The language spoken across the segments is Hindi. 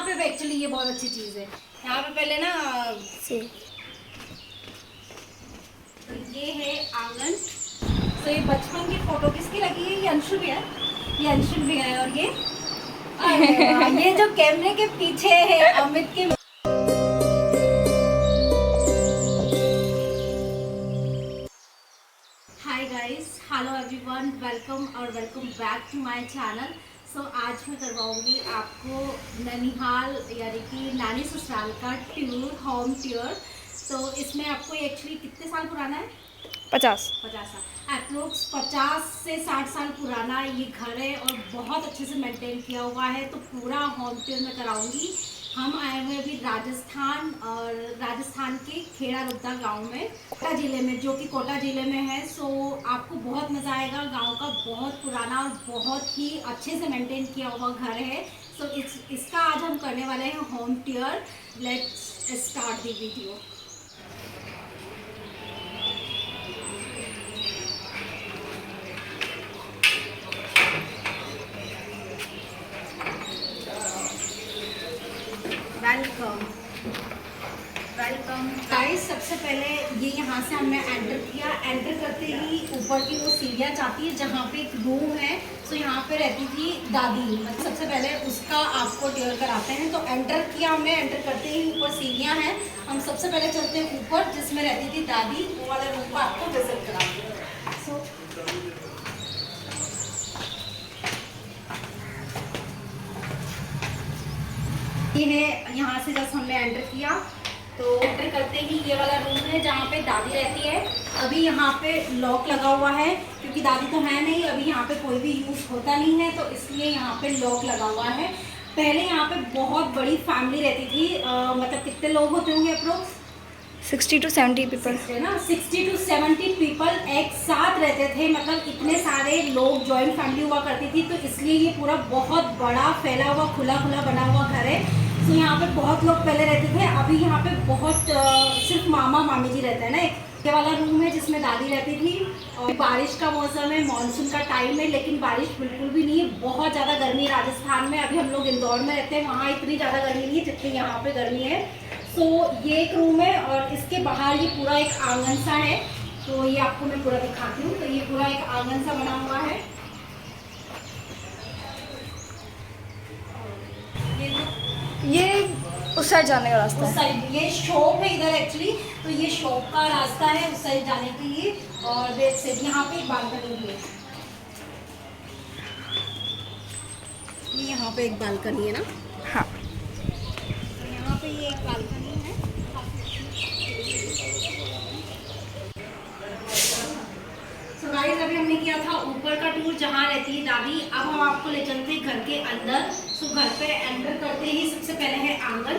यहाँ पे एक्चुअली ये बहुत अच्छी चीज़ है। यहाँ पे पहले ना तो ये है आंगन। तो ये बचपन की फोटो किसकी लगी है? ये अंशु भी है, ये अंशु भी है। और ये जो कैमरे के पीछे है अमित की। Hi guys, hello everyone, welcome और welcome back to my channel. So आज मैं करवाऊंगी आपको ननिहाल यानी कि नानी ससुराल का टूर, होम टूर। तो इसमें आपको एक्चुअली कितने साल पुराना है? 50 साल, अप्रोक्स 50 से 60 साल पुराना ये घर है और बहुत अच्छे से मेंटेन किया हुआ है। तो पूरा होम टूर में कराऊंगी। हम आए हुए अभी राजस्थान, और राजस्थान के खेड़ा रुद्दा गांव में, कोटा जिले में, जो कि कोटा जिले में है। सो आपको बहुत मज़ा आएगा। गांव का बहुत पुराना और बहुत ही अच्छे से मेंटेन किया हुआ घर है। सो इसका आज हम करने वाले हैं home tour. Let's start the video. Welcome guys. सबसे पहले ये यहाँ से हमने एंटर किया। एंटर करते ही ऊपर की वो सीढ़ियाँ जाती है जहाँ पे एक रूम है। तो यहाँ पे रहती थी दादी। मतलब सबसे पहले उसका आपको टूर कराते हैं। तो एंटर किया हमने। एंटर करते ही ऊपर सीढ़ियाँ हैं। हम सबसे पहले चलते हैं ऊपर जिसमें रहती थी दादी। वो वाले रूम को आपको विजिट कराते हैं। ये है, यहाँ से जब हमने एंटर किया तो एंटर करते ही ये वाला रूम है जहाँ पे दादी रहती है। अभी यहाँ पे लॉक लगा हुआ है क्योंकि दादी तो है नहीं, अभी यहाँ पे कोई भी यूज़ होता नहीं है, तो इसलिए यहाँ पे लॉक लगा हुआ है। पहले यहाँ पे बहुत बड़ी फैमिली रहती थी। मतलब कितने लोग होते होंगे अप्रोक्स? 60 to 70 पीपल है ना, 60 to 70 पीपल एक साथ रहते थे। मतलब इतने सारे लोग, जॉइंट फैमिली हुआ करती थी। तो इसलिए ये पूरा बहुत बड़ा फैला हुआ खुला बना हुआ घर है। तो यहाँ पे बहुत लोग पहले रहते थे। अभी यहाँ पे बहुत सिर्फ मामा मामी जी रहते हैं ना। ये वाला रूम है जिसमें दादी रहती थी। और बारिश का मौसम है, मानसून का टाइम है, लेकिन बारिश बिल्कुल भी नहीं है। बहुत ज़्यादा गर्मी है राजस्थान में। अभी हम लोग इंदौर में रहते हैं, वहाँ इतनी ज़्यादा गर्मी नहीं है जितनी यहाँ पे गर्मी है। सो ये एक रूम है और इसके बाहर ये पूरा एक आंगन सा है। तो ये आपको मैं पूरा दिखाती हूँ। तो ये पूरा एक आंगन सा बना हुआ है। ये उस साइड जाने का रास्ता उस साइड ये शॉप है इधर एक्चुअली। तो ये शॉप का रास्ता है उस साइड जाने के लिए। और बैक साइड यहाँ पे एक बालकनी भी है। ये यहाँ पे एक बालकनी है ना। हाँ, तो यहाँ पे ये एक बालकनी है। तो गाइस, अभी हमने किया था ऊपर का टूर जहाँ रहती है दादी। अब हम आपको ले चलते हैं घर के अंदर। तो घर पे एंटर करते ही सबसे पहले है आंगन।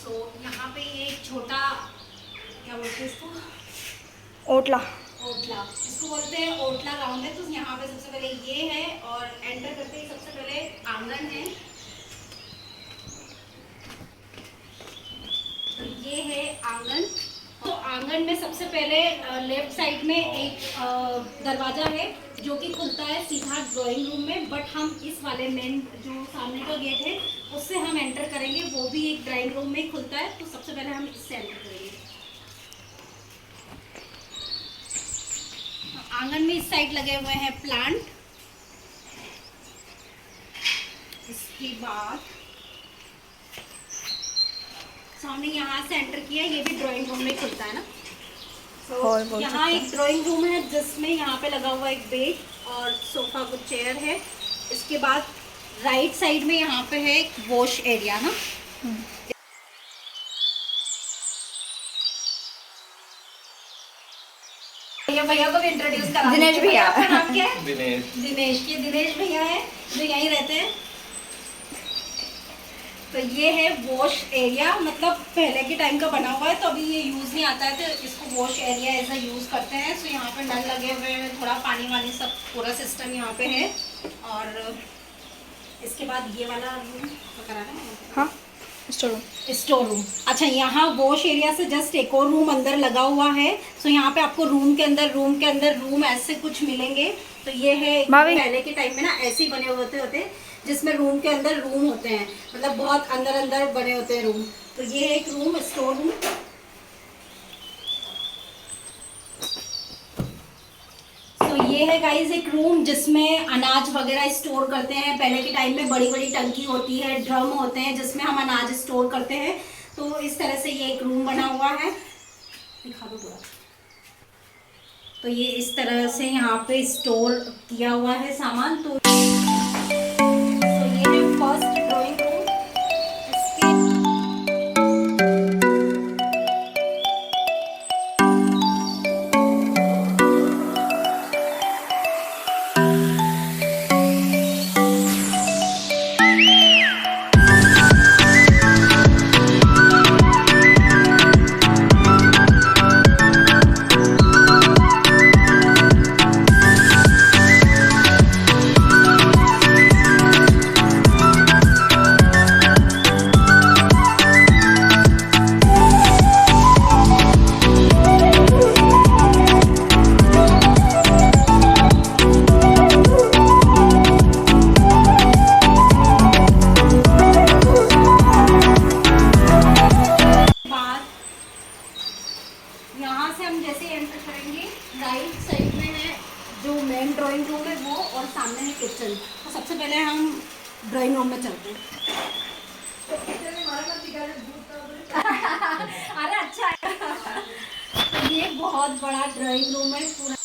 तो यहाँ पे ये एक छोटा, क्या बोलते हैं इसको, ओटला इसको बोलते हैं। ओटला ग्राउंड है। तो यहाँ पे सबसे पहले ये है और एंटर करते ही सबसे पहले आंगन है। तो ये है आंगन। तो आंगन में सबसे पहले लेफ्ट साइड में एक दरवाजा है जो कि खुलता है सीधा ड्राइंग रूम में। बट हम इस वाले मेन जो सामने का गेट है उससे हम एंटर करेंगे। वो भी एक ड्राइंग रूम में ही खुलता है। तो सबसे पहले हम इससे एंटर करेंगे। तो आंगन में इस साइड लगे हुए हैं प्लांट। इसके बाद हमने यहाँ से एंटर किया। ये भी ड्राइंग रूम में खुलता है ना। तो यहाँ एक ड्राइंग रूम है जिसमें यहाँ पे लगा हुआ एक बेड और सोफा, कुछ चेयर है। इसके बाद राइट साइड में यहाँ पे है एक वॉश एरिया ना। भैया को भी इंट्रोड्यूस करा। दिनेश भैया। आपका नाम क्या है? दिनेश। ये दिनेश भैया है जो यहीं रहते हैं। तो ये है वॉश एरिया। मतलब पहले के टाइम का बना हुआ है, तो अभी ये यूज़ नहीं आता है, तो इसको वॉश एरिया ऐसा यूज़ करते हैं। तो यहाँ पे नल लगे हुए हैं, थोड़ा पानी वानी सब पूरा सिस्टम यहाँ पे है। और इसके बाद ये वाला रूम कराना है। हाँ, स्टोर रूम। अच्छा, यहाँ वॉश एरिया से जस्ट एक और रूम अंदर लगा हुआ है। सो यहाँ पे आपको रूम के अंदर रूम ऐसे कुछ मिलेंगे। तो ये है, पहले के टाइम में ना ऐसे ही बने होते जिसमें रूम के अंदर रूम होते हैं, मतलब बहुत अंदर अंदर बने होते हैं रूम। तो ये है एक रूम, स्टोर रूम। तो ये है गाइस एक रूम जिसमें अनाज वगैरह स्टोर करते हैं। पहले के टाइम में बड़ी बड़ी टंकी होती है, ड्रम होते हैं जिसमें हम अनाज स्टोर करते हैं। तो इस तरह से ये एक रूम बना हुआ है, दिखा दो पूरा। तो ये इस तरह से यहाँ पे स्टोर किया हुआ है सामान। तो ये है फर्स्ट ड्राइंग रूम। यहाँ से हम जैसे एंटर करेंगे, राइट साइड में है जो मेन ड्राइंग रूम है वो, और सामने है किचन। तो सबसे पहले हम ड्राइंग रूम में चलते हैं। अरे अच्छा है। तो ये बहुत बड़ा ड्राइंग रूम है पूरा।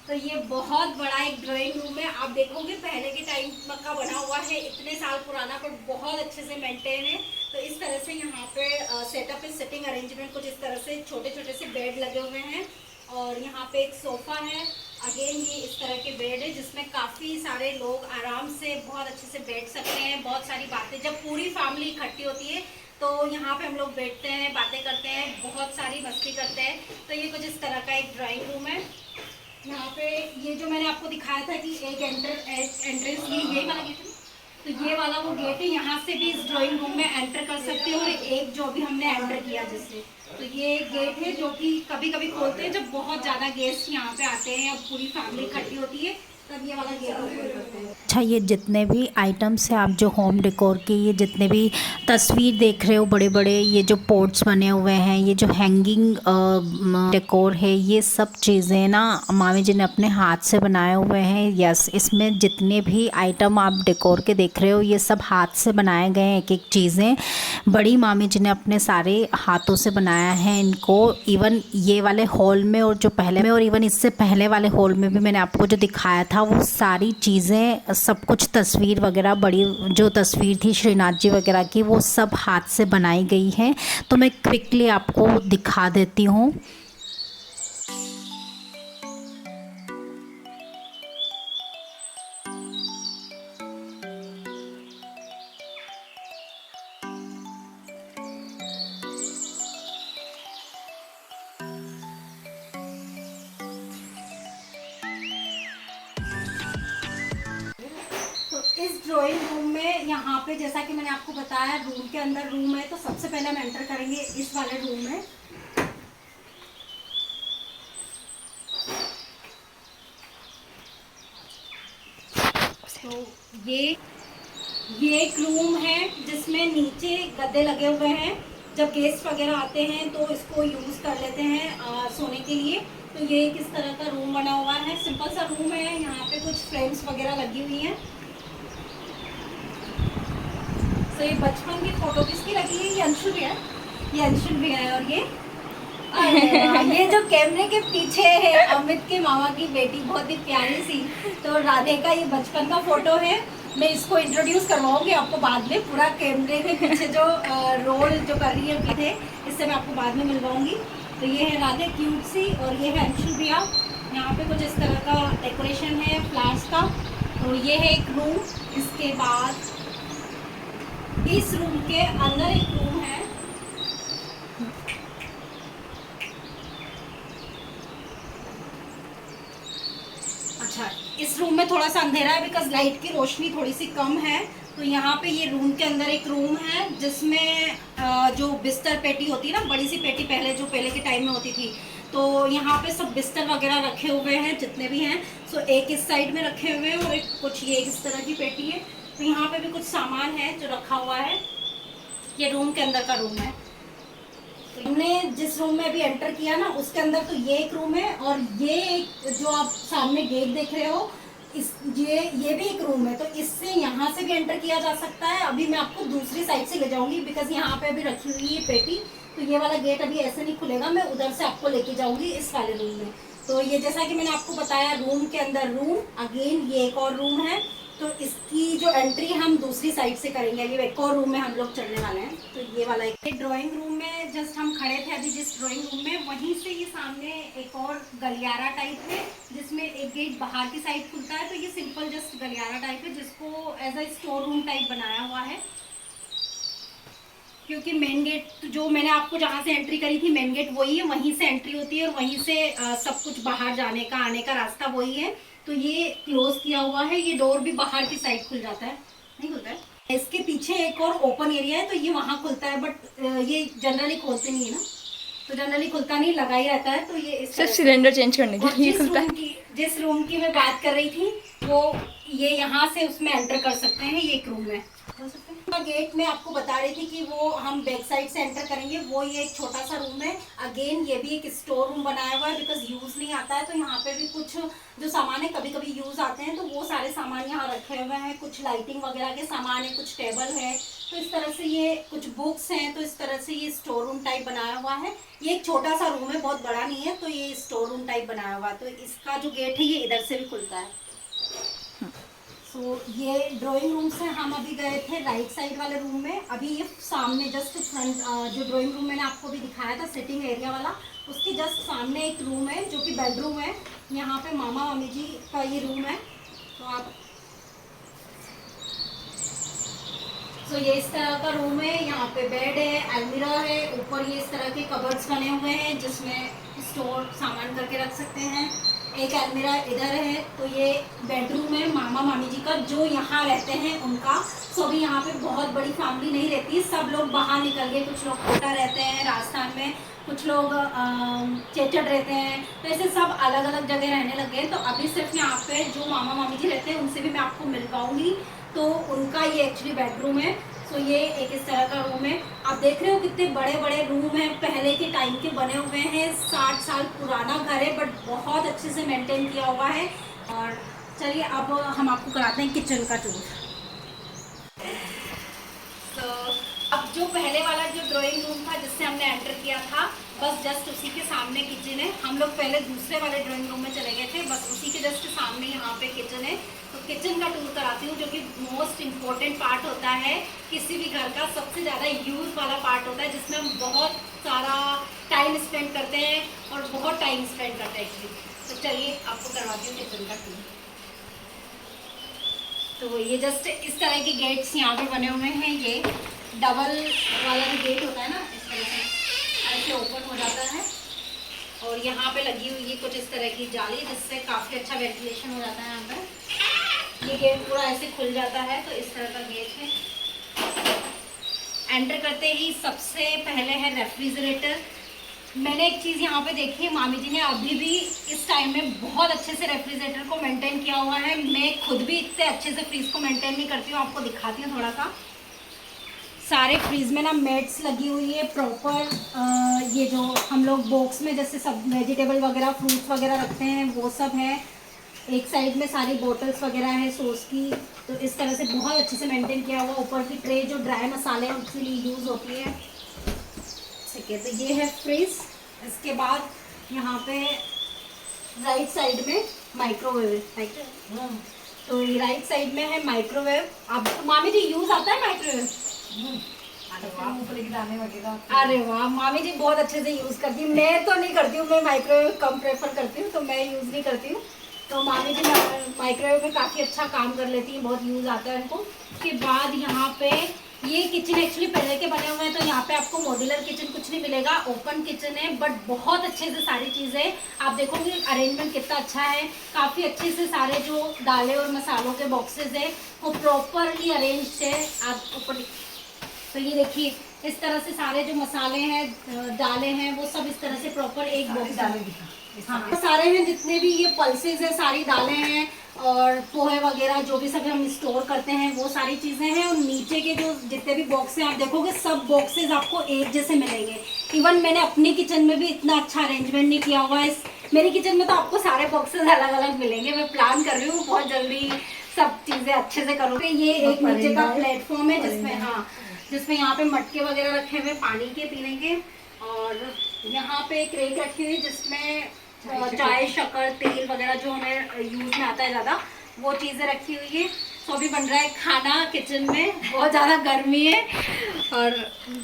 तो ये बहुत बड़ा एक ड्राइंग रूम है। आप देखोगे पहले के टाइम का बना हुआ है, इतने साल पुराना, पर बहुत अच्छे से मेंटेन है। तो इस तरह से यहाँ पे सेटअप है, सिटिंग अरेंजमेंट कुछ इस तरह से, छोटे छोटे से बेड लगे हुए हैं। और यहाँ पे एक सोफ़ा है। अगेन ये इस तरह के बेड है जिसमें काफ़ी सारे लोग आराम से बहुत अच्छे से बैठ सकते हैं। बहुत सारी बातें, जब पूरी फैमिली इकट्ठी होती है तो यहाँ पे हम लोग बैठते हैं, बातें करते हैं, बहुत सारी मस्ती करते हैं। तो ये कुछ इस तरह का एक ड्राइंग रूम है। यहाँ पे ये जो मैंने आपको दिखाया था कि एक एंट्रेंस ये वाला गेट है, तो ये वाला वो गेट है। यहाँ से भी इस ड्राइंग रूम में एंटर कर सकते हो। और एक जो भी हमने एंटर किया जिससे, तो ये गेट है जो कि कभी कभी खोलते हैं जब बहुत ज़्यादा गेस्ट यहाँ पे आते हैं, अब पूरी फैमिली इकट्ठी होती है, तब ये वाला गेट ओपन करते हैं। अच्छा, ये जितने भी आइटम्स हैं, आप जो होम डेकोर के ये जितने भी तस्वीर देख रहे हो, बड़े बड़े ये जो पोर्ट्स बने हुए हैं, ये जो हैंगिंग डेकोर है, ये सब चीज़ें ना मामी जी ने अपने हाथ से बनाए हुए हैं। यस, इसमें जितने भी आइटम आप डेकोर के देख रहे हो ये सब हाथ से बनाए गए हैं। एक एक चीज़ें बड़ी मामी जी ने अपने सारे हाथों से बनाया है इनको। इवन ये वाले हॉल में और जो पहले में और इवन इससे पहले वाले हॉल में भी मैंने आपको जो दिखाया था, वो सारी चीज़ें सब कुछ तस्वीर वगैरह, बड़ी जो तस्वीर थी श्रीनाथ जी वगैरह की, वो सब हाथ से बनाई गई है। तो मैं क्विकली आपको दिखा देती हूँ। इस ड्राइंग रूम में यहाँ पे जैसा कि मैंने आपको बताया, रूम के अंदर रूम है। तो सबसे पहले हम एंटर करेंगे इस वाले रूम में। तो ये एक रूम है जिसमें नीचे गद्दे लगे हुए हैं। जब गेस्ट वगैरह आते हैं तो इसको यूज़ कर लेते हैं सोने के लिए। तो ये किस तरह का रूम बना हुआ है, सिंपल सा रूम है। यहाँ पे कुछ फ्रेम्स वगैरह लगी हुई हैं। तो ये बचपन की फोटो किसकी लगी है? ये अंशु भी है, ये अंशु भी है। और ये जो कैमरे के पीछे है अमित के मामा की बेटी, बहुत ही प्यारी सी। तो राधे का ये बचपन का फोटो है। मैं इसको इंट्रोड्यूस करवाऊंगी आपको बाद में। पूरा कैमरे के पीछे जो रोल जो कर रही है थे, इससे मैं आपको बाद में मिलवाऊंगी। तो ये है राधे क्यूट सी, और ये है अंशु भैया। यहाँ पे कुछ इस तरह का डेकोरेशन है फ्लावर्स का। तो ये है एक रूम। इसके बाद इस रूम के अंदर एक रूम है। इस रूम में थोड़ा सा अंधेरा है बिकॉज लाइट की रोशनी थोड़ी सी कम है। तो यहाँ पे ये रूम के अंदर एक रूम है जिसमें जो बिस्तर पेटी होती है ना, बड़ी सी पेटी पहले के टाइम में होती थी, तो यहाँ पे सब बिस्तर वगैरह रखे हुए हैं जितने भी हैं। सो एक इस साइड में रखे हुए हैं और एक कुछ ये इस तरह की पेटी है। तो यहाँ पे भी कुछ सामान है जो रखा हुआ है। ये रूम के अंदर का रूम है। तो हमने जिस रूम में अभी एंटर किया ना उसके अंदर तो ये एक रूम है और ये एक जो आप सामने गेट देख रहे हो ये भी एक रूम है। तो इससे यहाँ से भी एंटर किया जा सकता है। अभी मैं आपको दूसरी साइड से ले जाऊंगी बिकॉज यहाँ पे अभी रखी हुई है पेटी। तो ये वाला गेट अभी ऐसे नहीं खुलेगा, मैं उधर से आपको लेके जाऊंगी इस वाले रूम में। तो ये जैसा कि मैंने आपको बताया रूम के अंदर रूम, अगेन ये एक और रूम है। तो इसकी जो एंट्री हम दूसरी साइड से करेंगे। अभी एक और रूम में हम लोग चलने वाले हैं। तो ये वाला एक ड्राइंग रूम में जस्ट हम खड़े थे अभी जिस ड्राइंग रूम में, वहीं से ये सामने एक और गलियारा टाइप है जिसमें एक गेट बाहर की साइड खुलता है। तो ये सिंपल जस्ट गलियारा टाइप है जिसको as a store room type बनाया हुआ है, क्योंकि मेन गेट जो मैंने आपको जहाँ से एंट्री करी थी मेन गेट वही है, वहीं से एंट्री होती है और वहीं से सब कुछ बाहर जाने का आने का रास्ता वही है। तो ये क्लोज किया हुआ है, ये डोर भी बाहर की साइड खुल जाता है, नहीं खुलता है। इसके पीछे एक और ओपन एरिया है तो ये वहाँ खुलता है, बट ये जनरली खोलते नहीं है ना, तो जनरली खुलता नहीं, लगा ही रहता है। तो ये इस सिर्फ सिलेंडर चेंज करने के लिए खुलता है। जिस रूम की मैं बात कर रही थी वो ये यहाँ से उसमें एंटर कर सकते हैं। ये एक रूम है। गेट में आपको बता रही थी कि वो हम बैक साइड से एंटर करेंगे, वो ये एक छोटा सा रूम है। अगेन ये भी एक स्टोर रूम बनाया हुआ है बिकॉज यूज नहीं आता है। तो यहाँ पे भी कुछ जो सामान है कभी कभी यूज आते हैं, तो वो सारे सामान यहाँ रखे हुए हैं। कुछ लाइटिंग वगैरह के सामान है, कुछ टेबल है। तो इस तरह से ये कुछ बुक्स हैं। तो इस तरह से ये स्टोर रूम टाइप बनाया हुआ है। ये एक छोटा सा रूम है, बहुत बड़ा नहीं है। तो ये स्टोर रूम टाइप बनाया हुआ है। तो इसका जो गेट है ये इधर से भी खुलता है। सो ये ड्राइंग रूम से हम अभी गए थे राइट साइड वाले रूम में। अभी ये सामने जस्ट फ्रंट जो ड्राइंग रूम मैंने आपको भी दिखाया था सिटिंग एरिया वाला, उसके जस्ट सामने एक रूम है जो कि बेडरूम है। यहाँ पे मामा मामी जी का ये रूम है। तो आप ये इस तरह का रूम है। यहाँ पे बेड है, अलमीरा है, ऊपर ये इस तरह के कबर्ड्स बने हुए हैं जिसमें स्टोर सामान करके रख सकते हैं। एक अलमीरा इधर है। तो ये बेडरूम है मामा मामी जी का जो यहाँ रहते हैं उनका। सो अभी यहाँ पे बहुत बड़ी फैमिली नहीं रहती, सब लोग बाहर निकल गए। कुछ लोग कोटा रहते हैं राजस्थान में, कुछ लोग चेचड़ रहते हैं। तो ऐसे सब अलग अलग जगह रहने लग गए। तो अभी सिर्फ यहाँ पे जो मामा मामी जी रहते हैं उनसे भी मैं आपको मिल पाऊँगी। तो उनका ये एक्चुअली बेडरूम है। सो ये एक इस तरह का रूम है। आप देख रहे हो कितने बड़े बड़े रूम हैं, पहले के टाइम के बने हुए हैं। 60 साल पुराना घर है बट बहुत अच्छे से मेंटेन किया हुआ है। और चलिए अब हम आपको कराते हैं किचन का टूर। तो अब जो पहले वाला जो ड्राइंग रूम था जिससे हमने एंटर किया था, बस जस्ट उसी के सामने किचन है। हम लोग पहले दूसरे वाले ड्राइंग रूम में चले गए थे, बस उसी के जस्ट सामने यहाँ पे किचन है। तो किचन का टूर कराती हूँ जो कि मोस्ट इम्पोर्टेंट पार्ट होता है किसी भी घर का, सबसे ज़्यादा यूज़ वाला पार्ट होता है जिसमें हम बहुत सारा टाइम स्पेंड करते हैं और बहुत टाइम स्पेंड करते हैं एक्चुअली। तो चलिए आपको करवाती हूँ किचन का टूर। तो ये जस्ट इस तरह के गेट्स यहाँ पे बने हुए हैं। ये डबल वाला जो गेट होता है ना, इस तरह से ऐसे ओपन हो जाता है और यहाँ पे लगी हुई है कुछ इस तरह की जाली जिससे काफ़ी अच्छा वेंटिलेशन हो जाता है यहाँ पे। ये गेट पूरा ऐसे खुल जाता है। तो इस तरह का गेट है। एंटर करते ही सबसे पहले है रेफ्रिजरेटर। मैंने एक चीज़ यहाँ पे देखी है, मामी जी ने अभी भी इस टाइम में बहुत अच्छे से रेफ्रिजरेटर को मेंटेन किया हुआ है। मैं खुद भी इतने अच्छे से फ्रीज को मेंटेन नहीं करती हूँ, आपको दिखाती हूँ थोड़ा सा। सारे फ्रीज में ना मैट्स लगी हुई है प्रॉपर। ये जो हम लोग बॉक्स में जैसे सब वेजिटेबल वगैरह फ्रूट्स वगैरह रखते हैं वो सब है। एक साइड में सारी बोटल्स वगैरह है सॉस की। तो इस तरह से बहुत अच्छे से मेंटेन किया हुआ। ऊपर की ट्रे जो ड्राई मसाले हैं उसके लिए यूज़ होती है। ठीक है, तो ये है फ्रीज। इसके बाद यहाँ पे राइट साइड में माइक्रोवेव है। तो राइट साइड में है माइक्रोवेव। अब मामी जी यूज़ आता है माइक्रोवेव? अरे वाह, मामी जी बहुत अच्छे से यूज़ करती हूँ। मैं तो नहीं करती हूँ, मैं माइक्रोवेव कम प्रेफर करती हूँ, तो मैं यूज़ नहीं करती हूँ। तो मामी जी माइक्रोवेव में काफ़ी अच्छा काम कर लेती हैं, बहुत यूज़ आता है उनको। उसके बाद यहाँ पे ये किचन एक्चुअली पहले के बने हुए हैं, तो यहाँ पे आपको मॉड्यूलर किचन कुछ नहीं मिलेगा, ओपन किचन है, बट बहुत अच्छे से सारी चीज़ें आप देखोगे। अरेंजमेंट कितना अच्छा है, काफ़ी अच्छे से सारे जो दालें और मसालों के बॉक्सेस है वो प्रॉपरली अरेंज है। आप ऊपर तो ये देखिए इस तरह से सारे जो मसाले हैं, दालें हैं, वो सब इस तरह से प्रॉपर एक बॉक्स डालेंगे। हाँ, सारे हैं जितने भी ये पल्सेस है, सारी दालें हैं और पोहे वगैरह जो भी सब हम स्टोर करते हैं वो सारी चीज़ें हैं। और नीचे के जो जितने भी बॉक्स हैं आप देखोगे सब बॉक्सेस आपको एक जैसे मिलेंगे। इवन मैंने अपनी किचन में भी इतना अच्छा अरेंजमेंट नहीं किया हुआ है। मेरी किचन में तो आपको सारे बॉक्सेस अलग अलग मिलेंगे। मैं प्लान कर रही हूँ बहुत जल्दी सब चीज़ें अच्छे से करूँगी। ये एक नीचे का प्लेटफॉर्म है जिसमें यहाँ पे मटके वगैरह रखे हुए पानी के पीने के, और यहाँ पे एक रेक रखी हुई जिसमें चाय, शक्कर, तेल वगैरह जो हमें यूज में आता है ज़्यादा, वो चीज़ें रखी हुई है। तो अभी बन रहा है खाना किचन में, बहुत ज़्यादा गर्मी है और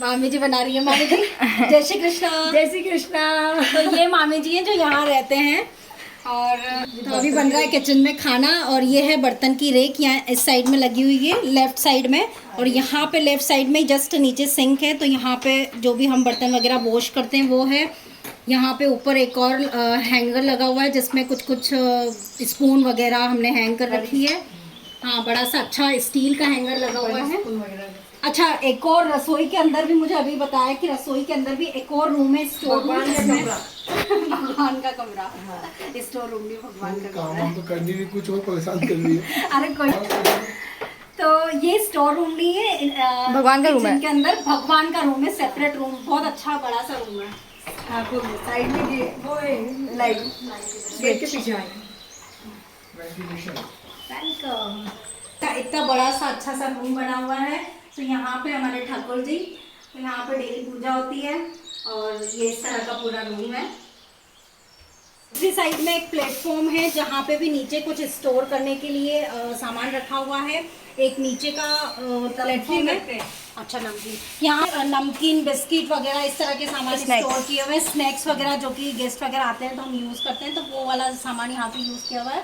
मामी जी बना रही है। मामी जी जय श्री कृष्णा। जय श्री कृष्णा। तो ये मामी जी हैं जो यहाँ रहते हैं। और तो अभी बन रहा है किचन में खाना, और ये है बर्तन की रेक यहाँ इस साइड में लगी हुई है लेफ्ट साइड में, और यहाँ पे लेफ्ट साइड में जस्ट नीचे सिंक है। तो यहाँ पे जो भी हम बर्तन वगैरह वॉश करते हैं वो है। यहाँ पे ऊपर एक और हैंगर लगा हुआ है जिसमें कुछ स्पून वगैरह हमने हैंग कर रखी है। हाँ, बड़ा सा अच्छा स्टील का हैंगर लगा हुआ है। अच्छा, एक और रसोई के अंदर भी मुझे अभी बताया कि रसोई के अंदर भी एक और रूम है, स्टोर रूम भगवान का कमरा। स्टोर रूम भी भगवान का कमरा है। तो करनी नहीं, कुछ और परेशान कर रही है। अरे कोई, तो ये स्टोर रूम नहीं है, भगवान का रूम है। के अंदर भगवान का रूम है, सेपरेट रूम, बहुत अच्छा बड़ा सा रूम है। साइड में ये वो है लाइट गेट के पीछे है। इतना बड़ा सा अच्छा सा रूम बना हुआ है। तो यहाँ पे हमारे ठाकुर जी, तो यहाँ पे डेली पूजा होती है, और ये इस तरह का पूरा रूम है। दूसरी साइड में एक प्लेटफॉर्म है जहाँ पे भी नीचे कुछ स्टोर करने के लिए सामान रखा हुआ है। एक नीचे का प्लेटफॉर्म है। अच्छा, नमकीन, यहाँ नमकीन, बिस्किट वगैरह इस तरह के सामान स्टोर किए हुए हैं। स्नैक्स वगैरह जो कि गेस्ट वगैरह आते हैं तो हम यूज़ करते हैं, तो वो वाला सामान यहाँ पे यूज़ किया हुआ है।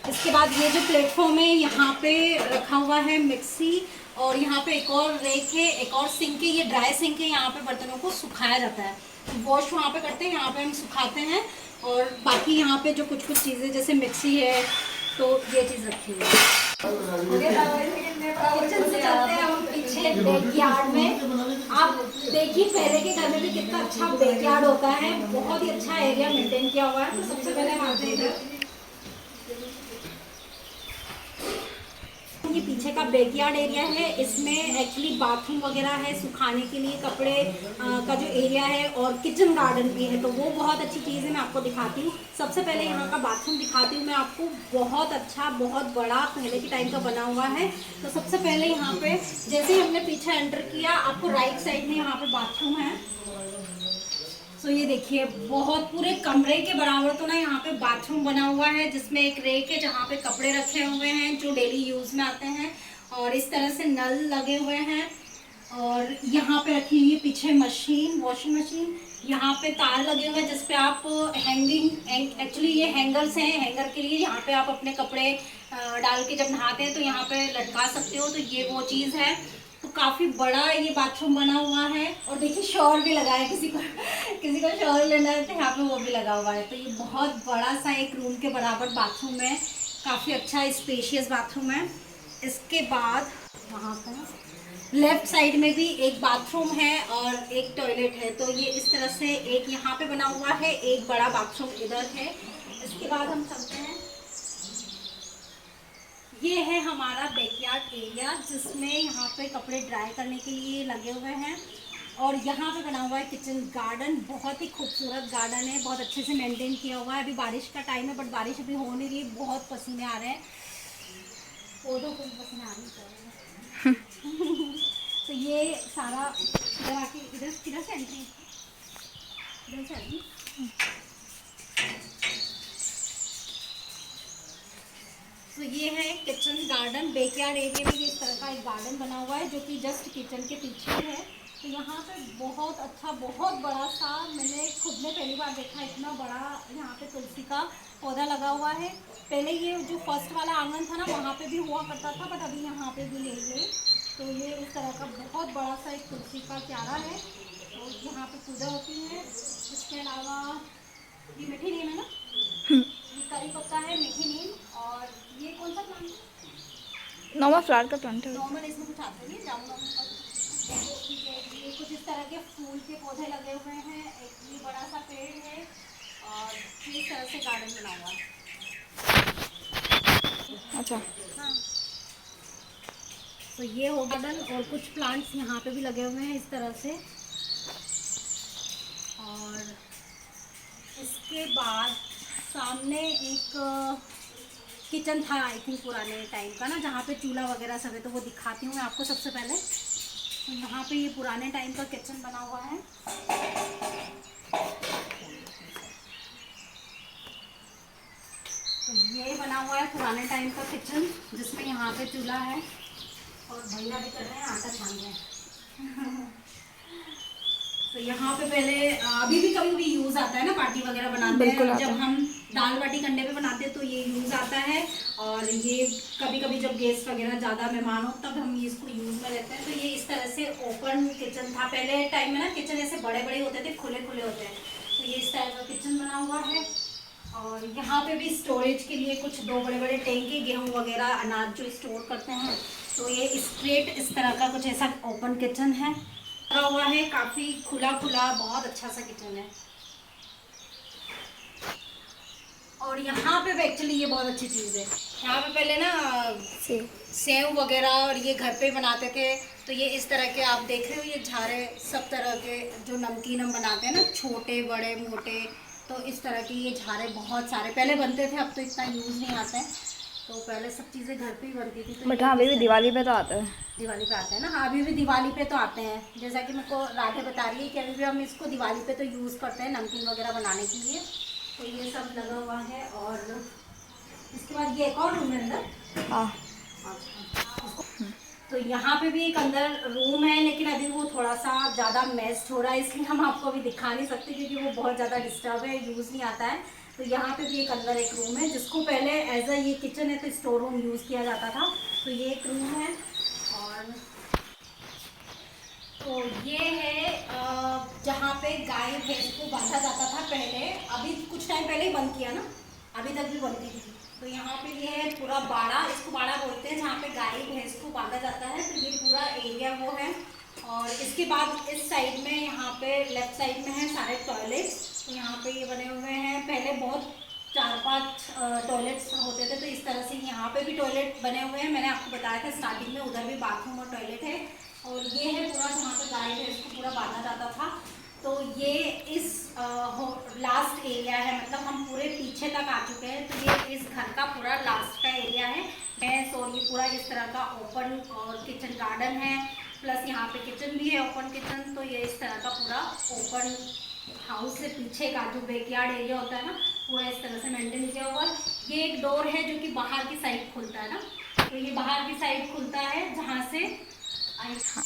इसके बाद ये जो प्लेटफॉर्म है यहाँ पे रखा हुआ है मिक्सी, और यहाँ पे एक और रेक है, एक और सिंक है, ये ड्राई सिंक है। यहाँ पे बर्तनों को सुखाया जाता है, वॉश वहाँ पे करते हैं, यहाँ पे हम सुखाते हैं। और बाकी यहाँ पे जो कुछ चीज़ें जैसे मिक्सी है, तो ये चीज़ रखी हुई है। किचन से चलते हैं हम पीछे बैकयार्ड में। आप देखिए पहले के घर में भी कितना अच्छा बैकयार्ड होता है, बहुत ही अच्छा एरिया मेंटेन किया हुआ है। तो सबसे पहले हम आते हैं इधर, ये पीछे का बैकयार्ड एरिया है। इसमें एक्चुअली बाथरूम वगैरह है, सुखाने के लिए कपड़े का जो एरिया है, और किचन गार्डन भी है, तो वो बहुत अच्छी चीज़ है। मैं आपको दिखाती हूँ। सबसे पहले यहाँ का बाथरूम दिखाती हूँ मैं आपको, बहुत अच्छा, बहुत बड़ा, पहले के टाइम का बना हुआ है। तो सबसे पहले यहाँ पे जैसे ही हमने पीछे एंटर किया, आपको राइट साइड में यहाँ पे बाथरूम है। तो ये देखिए बहुत पूरे कमरे के बराबर तो ना यहाँ पे बाथरूम बना हुआ है, जिसमें एक रेक है जहाँ पे कपड़े रखे हुए हैं जो डेली यूज़ में आते हैं, और इस तरह से नल लगे हुए हैं। और यहाँ पे रखी हुई है पीछे मशीन, वॉशिंग मशीन। यहाँ पे तार लगे हुए हैं जिस पे आप एक्चुअली ये हैंगर्स हैं, हैंगर के लिए यहाँ पे आप अपने कपड़े डाल के जब नहाते हैं तो यहाँ पे लटका सकते हो। तो ये वो चीज़ है। तो काफ़ी बड़ा ये बाथरूम बना हुआ है, और देखिए शॉवर भी लगा है, किसी को शॉवर लेना है तो यहाँ पे वो भी लगा हुआ है। तो ये बहुत बड़ा सा एक रूम के बराबर बाथरूम है, काफ़ी अच्छा स्पेशियस बाथरूम है। इसके बाद वहाँ पर लेफ्ट साइड में भी एक बाथरूम है और एक टॉयलेट है। तो ये इस तरह से एक यहाँ पे बना हुआ है, एक बड़ा बाथरूम इधर है। इसके बाद हम चलते हैं, ये है हमारा बैकयार्ड एरिया जिसमें यहाँ पे कपड़े ड्राई करने के लिए लगे हुए हैं, और यहाँ पे बना हुआ है किचन गार्डन। बहुत ही खूबसूरत गार्डन है, बहुत अच्छे से मेंटेन किया हुआ है। अभी बारिश का टाइम है, बट बारिश अभी हो नहीं रही, बहुत पसीने आ रहे हैं, पौधों को भी पसीने आ रहे हैं। तो ये सारा इधर आके इधर से एंट्री, इधर से एंट्री। तो ये है किचन गार्डन। बैकयार्ड एरिया में इस तरह का एक गार्डन बना हुआ है जो कि जस्ट किचन के पीछे है। तो यहाँ पे बहुत अच्छा, बहुत बड़ा सा, मैंने खुद ने पहली बार देखा इतना बड़ा यहाँ पे तुलसी का पौधा लगा हुआ है। पहले ये जो फर्स्ट वाला आंगन था ना, वहाँ पे भी हुआ करता था, बट अभी यहाँ पे भी ले गए। तो ये इस तरह का बहुत बड़ा सा एक तुलसी का क्यारा है और यहाँ पे पूजा होती है। इसके अलावा ये मीठी नीम है ना, ये करी पत्ता है, मीठी नीम। और ये कौन सा प्लांट है? नॉर्मल फ्लावर का प्लांट है। नॉर्मल, इसमें कुछ आते नहीं, जामुन का। ठीक है, ये कुछ इस तरह के फूल के पौधे लगे हुए हैं। एक ये बड़ा सा पेड़ है और इस तरह से गार्डन बना हुआ है। अच्छा, हाँ, तो ये हो गार्डन और कुछ प्लांट्स यहाँ पे भी लगे हुए हैं इस तरह से। और इसके बाद सामने एक किचन था आई थिंक पुराने टाइम का ना, जहाँ पे चूल्हा वगैरह सब है, तो वो दिखाती हूँ मैं आपको सबसे पहले। तो यहाँ पे ये पुराने टाइम का किचन बना हुआ है। तो ये बना हुआ है पुराने टाइम का किचन, जिसमें यहाँ पे चूल्हा है और भैया भी कर रहे हैं आटा छान रहे हैं। तो यहाँ पे पहले अभी भी कभी भी यूज़ आता है ना, पार्टी वगैरह बनाते बिल्कुल हैं, आता जब है। हम दाल बाटी कंडे पे बनाते हैं तो ये यूज़ आता है। और ये कभी कभी जब गेस्ट वगैरह ज़्यादा मेहमान हो तब हम इसको यूज़ में लेते हैं। तो ये इस तरह से ओपन किचन था पहले टाइम में ना, किचन ऐसे बड़े बड़े होते थे, खुले खुले होते हैं। तो ये इस तरह का किचन बना हुआ है। और यहाँ पे भी स्टोरेज के लिए कुछ दो बड़े बड़े टैंक है, गेहूँ वगैरह अनाज जो स्टोर करते हैं। तो ये स्ट्रेट इस तरह का कुछ ऐसा ओपन किचन है लगा हुआ है, काफ़ी खुला खुला, बहुत अच्छा सा किचन है। और यहाँ पे एक्चुअली ये बहुत अच्छी चीज़ है, यहाँ पे पहले ना सेव वगैरह और ये घर पे बनाते थे। तो ये इस तरह के आप देख रहे हो, ये झारे सब तरह के जो नमकीन हम बनाते हैं ना, छोटे बड़े मोटे, तो इस तरह के ये झारे बहुत सारे पहले बनते थे, अब तो इतना यूज़ नहीं आता है। तो पहले सब चीज़ें घर पे ही बनती थी। तो बट हाँ, अभी भी दिवाली पे तो आता है। दिवाली पे आते हैं ना, हाँ अभी भी दिवाली पे तो आते हैं। जैसा कि मेरे को राधे बता रही है कि अभी भी हम इसको दिवाली पे तो यूज़ करते हैं नमकीन वगैरह बनाने के लिए। तो ये सब लगा हुआ है। और इसके बाद ये एक और रूम है अंदर। हाँ, तो यहाँ पे भी एक अंदर रूम है, लेकिन अभी वो थोड़ा सा ज़्यादा मेस्ड हो रहा है, इसलिए हम आपको अभी दिखा नहीं सकते क्योंकि वो बहुत ज़्यादा डिस्टर्ब है, यूज़ नहीं आता है। तो यहाँ पे भी एक अंदर एक रूम है, जिसको पहले एज अ ये किचन है तो स्टोर रूम यूज़ किया जाता था। तो ये एक रूम है। और तो ये है जहाँ पे गाय भैंस को बांधा जाता था पहले, अभी कुछ टाइम पहले ही बंद किया ना, अभी तक भी बनती थी। तो यहाँ पे ये है पूरा बाड़ा, इसको बाड़ा बोलते हैं, जहाँ पे गाय भैंस को बांधा जाता है। तो ये पूरा एरिया वो है। और इसके बाद इस साइड में, यहाँ पे लेफ्ट साइड में है सारे टॉयलेट्स। तो यहाँ पे ये बने हुए हैं, पहले बहुत 4-5 टॉयलेट्स होते थे। तो इस तरह से यहाँ पे भी टॉयलेट बने हुए हैं, मैंने आपको बताया था स्टार्टिंग में, उधर भी बाथरूम और टॉयलेट है। और ये है पूरा जहाँ पे गाय है इसको पूरा बांधा जाता था। तो ये इस लास्ट एरिया है, मतलब हम पूरे पीछे तक आ चुके हैं। तो ये इस घर का पूरा लास्ट का एरिया है भैंस। और ये पूरा इस तरह का ओपन और किचन गार्डन है, प्लस यहाँ पे किचन भी है, ओपन किचन। तो ये इस तरह का पूरा ओपन हाउस से पीछे का जो बैकयार्ड एरिया होता है ना, पूरा इस तरह से मेंटेन किया हुआ। ये एक डोर है जो कि बाहर की साइड खुलता है ना, तो ये बाहर की साइड खुलता है, जहाँ से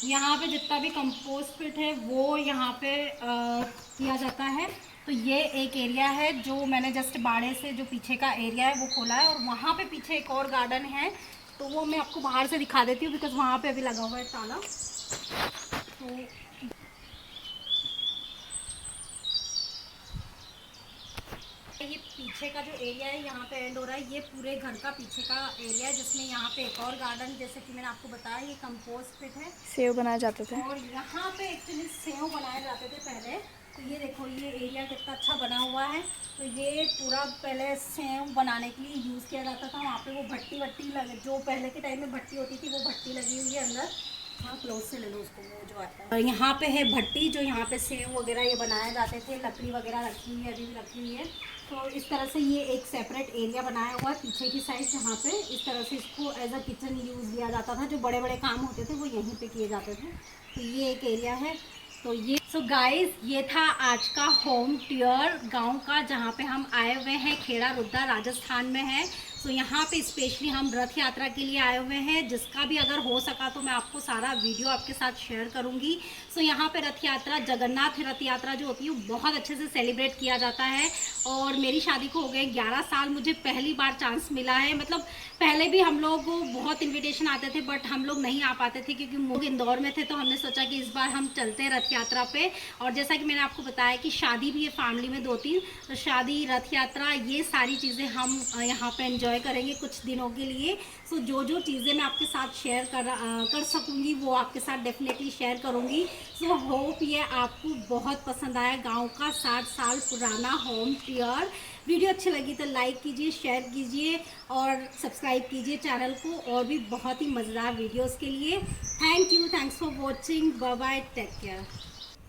यहाँ पे जितना भी कंपोस्ट पिट है वो यहाँ पे किया जाता है। तो ये एक एरिया है जो मैंने जस्ट बाड़े से जो पीछे का एरिया है वो खोला है। और वहाँ पे पीछे एक और गार्डन है, तो वो मैं आपको बाहर से दिखा देती हूँ, बिकॉज वहाँ पे अभी लगा हुआ है ताला। तो ये पीछे का जो एरिया है यहाँ पे एंड हो रहा है, ये पूरे घर का पीछे का एरिया है, जिसमें यहाँ पे एक और गार्डन, जैसे कि मैंने आपको बताया, ये कंपोस्ट पिट है। सेव बनाए जाते थे। और यहाँ पे एक्चुअली सेव बनाए जाते थे पहले। तो ये देखो, ये एरिया कितना अच्छा बना हुआ है। तो ये पूरा पहले सेव बनाने के लिए यूज़ किया जाता था। वहाँ पे वो भट्टी वट्टी लगे, जो पहले के टाइम में भट्टी होती थी, वो भट्टी लगी हुई है अंदर। हाँ, क्लोज से ले लो उसको, वो जो आता है। और यहाँ पे है भट्टी, जो यहाँ पे सेव वगैरह ये बनाए जाते थे। लकड़ी वगैरह रखी हुई है, अभी भी रखी हुई है। तो इस तरह से ये एक सेपरेट एरिया बनाया हुआ है पीछे की साइड, जहाँ पे इस तरह से इसको एज अ किचन यूज़ लिया जाता था। जो बड़े बड़े काम होते थे वो यहीं पे किए जाते थे। तो ये एक एरिया है। तो ये गाइस, ये था आज का होम टूर गांव का, जहाँ पे हम आए हुए हैं। खेड़ा रुद्दा राजस्थान में है। सो यहाँ पे स्पेशली हम रथ यात्रा के लिए आए हुए हैं, जिसका भी अगर हो सका तो मैं आपको सारा वीडियो आपके साथ शेयर करूँगी। सो यहाँ पे रथ यात्रा, जगन्नाथ रथ यात्रा जो होती है वो बहुत अच्छे से सेलिब्रेट किया जाता है। और मेरी शादी को हो गए 11 साल, मुझे पहली बार चांस मिला है। मतलब पहले भी हम लोग को बहुत इन्विटेशन आते थे बट हम लोग नहीं आ पाते थे क्योंकि लोग इंदौर में थे। तो हमने सोचा कि इस बार हम चलते हैं रथ यात्रा पे। और जैसा कि मैंने आपको बताया कि शादी भी है फैमिली में 2-3, तो शादी, रथ यात्रा, ये सारी चीज़ें हम यहाँ पे एंजॉय करेंगे कुछ दिनों के लिए। सो जो चीज़ें मैं आपके साथ शेयर कर सकूँगी वो आपके साथ डेफिनेटली शेयर करूँगी। सो होप ये आपको बहुत पसंद आया। गाँव का 60 साल पुराना होम टूर। वीडियो अच्छी लगी तो लाइक कीजिए, शेयर कीजिए और सब्सक्राइब कीजिए चैनल को और भी बहुत ही मज़ेदार वीडियोस के लिए। Thank you, thanks for watching, bye bye, take care.